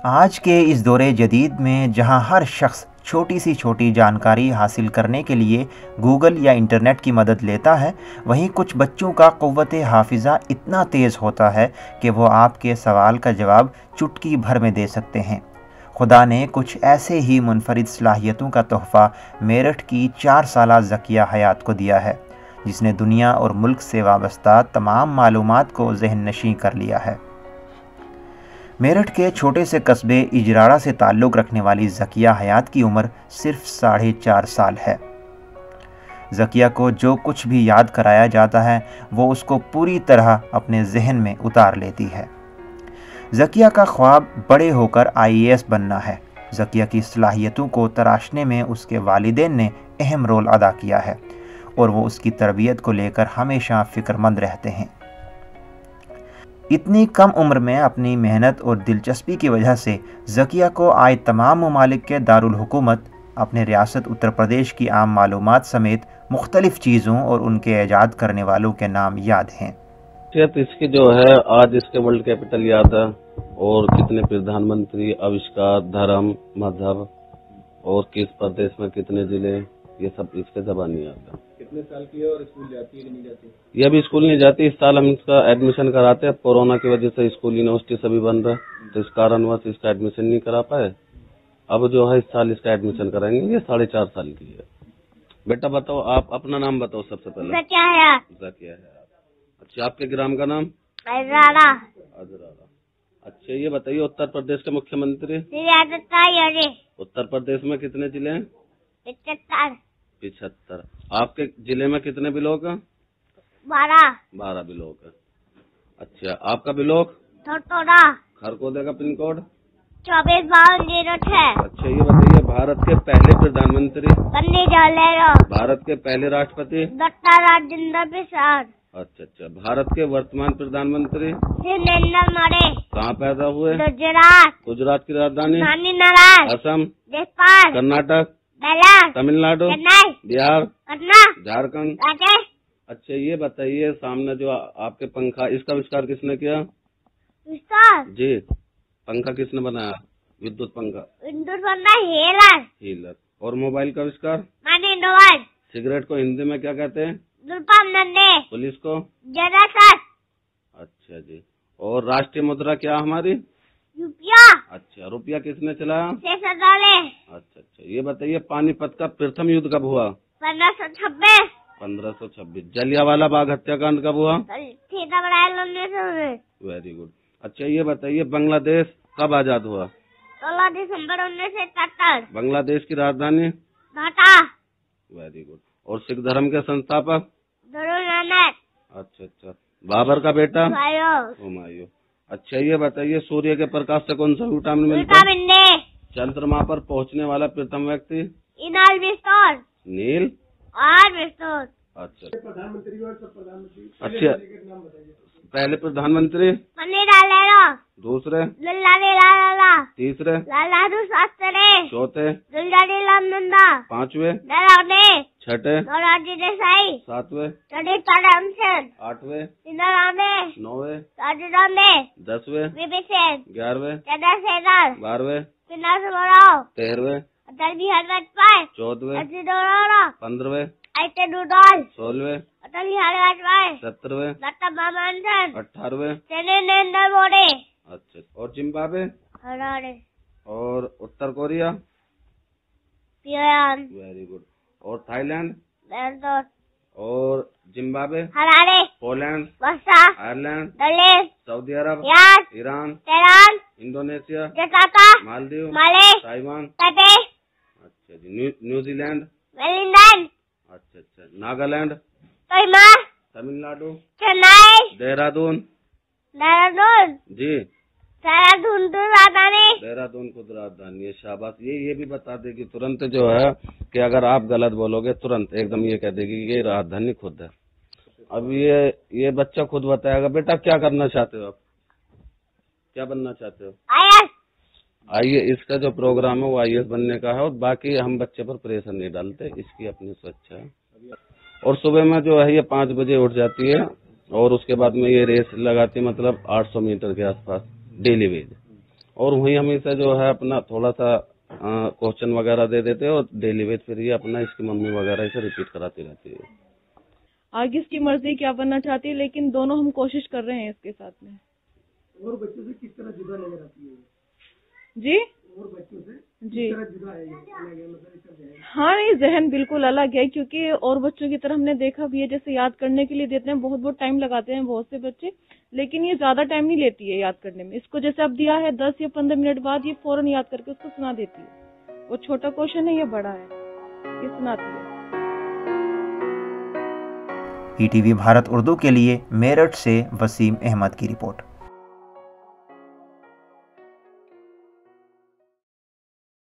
आज के इस दौरे जदीद में जहां हर शख्स छोटी सी छोटी जानकारी हासिल करने के लिए गूगल या इंटरनेट की मदद लेता है, वहीं कुछ बच्चों का क़ुव्वत हाफिज़ा इतना तेज़ होता है कि वो आपके सवाल का जवाब चुटकी भर में दे सकते हैं। खुदा ने कुछ ऐसे ही मुनफरिद सलाहियतों का तोहफ़ा मेरठ की 4 साला ज़किया हयात को दिया है, जिसने दुनिया और मुल्क से वाबस्ता तमाम मालूमात को ज़हन नशीं कर लिया है। मेरठ के छोटे से कस्बे इजराड़ा से ताल्लुक़ रखने वाली ज़किया हयात की उम्र सिर्फ 4.5 साल है। ज़किया को जो कुछ भी याद कराया जाता है वो उसको पूरी तरह अपने जहन में उतार लेती है। ज़किया का ख्वाब बड़े होकर IAS बनना है। ज़किया की सलाहियतों को तराशने में उसके वालिदैन ने अहम रोल अदा किया है और वो उसकी तरबियत को लेकर हमेशा फ़िक्रमंद रहते हैं। इतनी कम उम्र में अपनी मेहनत और दिलचस्पी की वजह से ज़किया को आए तमाम ममालिक के दारुल हुकूमत अपने रियासत उत्तर प्रदेश की आम मालूमात समेत मुख्तलिफ़ चीज़ों और उनके ईजाद करने वालों के नाम याद हैं। इसकी जो है आज इसके वर्ल्ड कैपिटल याद है और कितने प्रधानमंत्री, आविष्कार, धर्म, मजहब और किस प्रदेश में कितने जिले, ये सब इसके जबानी याद है। कितने साल की है और स्कूल जाती है कि नहीं जाती? ये अभी स्कूल नहीं जाती। इस साल हम इसका एडमिशन कराते हैं। कोरोना की वजह से स्कूल यूनिवर्सिटी सभी बंद है, तो इस कारणवश इसका एडमिशन नहीं करा पाए। अब जो है इस साल इसका एडमिशन कराएंगे। ये 4.5 साल की है। बेटा बताओ, आप अपना नाम बताओ सबसे पहले। ज़किया है। अच्छा, आपके ग्राम का नाम? अजराड़ा। अच्छा, ये बताइए उत्तर प्रदेश के मुख्यमंत्री? उत्तर प्रदेश में कितने जिले हैं? 75। आपके जिले में कितने ब्लॉक हैं? 12 ब्लॉक है। अच्छा, आपका ब्लॉक? खरगोदे का पिन कोड? 245206। अच्छा, ये बताइए भारत के पहले प्रधानमंत्री? पंडित जवाहरलाल। भारत के पहले राष्ट्रपति? डॉक्टर राजेंद्र प्रसाद। अच्छा, भारत के वर्तमान प्रधानमंत्री? नरेंद्र मोदी। कहाँ पैदा हुए? गुजरात की राजधानी? असम? नेपाल? कर्नाटक? तमिलनाडु? बिहार? झारखंड? अच्छा, ये बताइए सामने जो आपके पंखा, इसका आविष्कार किसने किया? जी, पंखा किसने बनाया? विद्युत पंखा? हीलर। और मोबाइल का आविष्कार? सिगरेट को हिंदी में क्या कहते हैं? पुलिस को? अच्छा जी। और राष्ट्रीय मुद्रा क्या हमारी? रुपया। अच्छा, रुपया किसने चलाया? अच्छा, ये बताइए पानीपत का प्रथम युद्ध कब हुआ? 1526। जलियांवाला बाग हत्याकांड कब हुआ? Very good. अच्छा, ये बताइए बांग्लादेश कब आजाद हुआ? 16 दिसंबर 1977। बांग्लादेश की राजधानी? ढाका। Very good. और सिख धर्म के संस्थापक? गुरु नानक। अच्छा, बाबर का बेटा? हुमायूं। अच्छा, ये बताइए सूर्य के प्रकाश से कौन सा विटामिन मिलता है? चंद्रमा पर पहुंचने वाला प्रथम व्यक्ति? Neil Armstrong. अच्छा, प्रधानमंत्री और सब प्रधानमंत्री। अच्छा, पहले प्रधानमंत्री? दूसरे? तीसरे? चौथे? पांचवे? छठे? सातवें? आठवें? नौवें? 10वें? 11वें? 12वें? 13वें? 14वें? 15वें? 16वें? 17वें? 18वें? अच्छा, और जिम्बाब्वे? और उत्तर कोरिया? Very good. और थाईलैंड? और जिम्बाब्वे? पोलैंड? आयरलैंड? सऊदी अरब? ईरान? इंडोनेशिया? मालदीव? ताइवान? अच्छा जी। न्यूजीलैंड? अच्छा, नागालैंड? तमिलनाडु? देहरादून? जी, देहरादून खुद राजधानी है। शाबाश। ये भी बता देगी तुरंत जो है कि अगर आप गलत बोलोगे तुरंत एकदम ये कह देगी ये राजधानी खुद है। अब ये बच्चा खुद बताएगा। बेटा क्या करना चाहते हो आप? क्या बनना चाहते हो? आइए, इसका जो प्रोग्राम है वो IAS बनने का है और बाकी हम बच्चे पर प्रेशर नहीं डालते, इसकी अपनी स्वेच्छा है। और सुबह में जो है ये 5 बजे उठ जाती है और उसके बाद में ये रेस लगाती, मतलब 800 मीटर के आसपास डेली वेज। और वहीं हम इसे जो है अपना थोड़ा सा क्वेश्चन वगैरह दे देते हैं और डेली बेस फिर ये अपना इसकी मम्मी वगैरह इसे रिपीट कराती रहती है। आगे इसकी मर्जी क्या बनना चाहती है, लेकिन दोनों हम कोशिश कर रहे हैं इसके साथ में। और बच्चों से किस तरह जुदा नजर आती है जी और बच्चों से जी किस तरह जुदा है ये? अलग है, मतलब इसका जहन। हाँ, ये जहन बिल्कुल अलग है, क्योंकि और बच्चों की तरह हमने देखा भी है, जैसे याद करने के लिए देते हैं, बहुत बहुत टाइम लगाते हैं बहुत से बच्चे, लेकिन ये ज्यादा टाइम नहीं लेती है याद करने में। इसको जैसे अब दिया है 10 या 15 मिनट बाद ये फौरन याद करके उसको सुना देती है। वो छोटा क्वेश्चन है, ये बड़ा है, ये सुनाती है। ईटीवी भारत उर्दू के लिए मेरठ से वसीम अहमद की रिपोर्ट।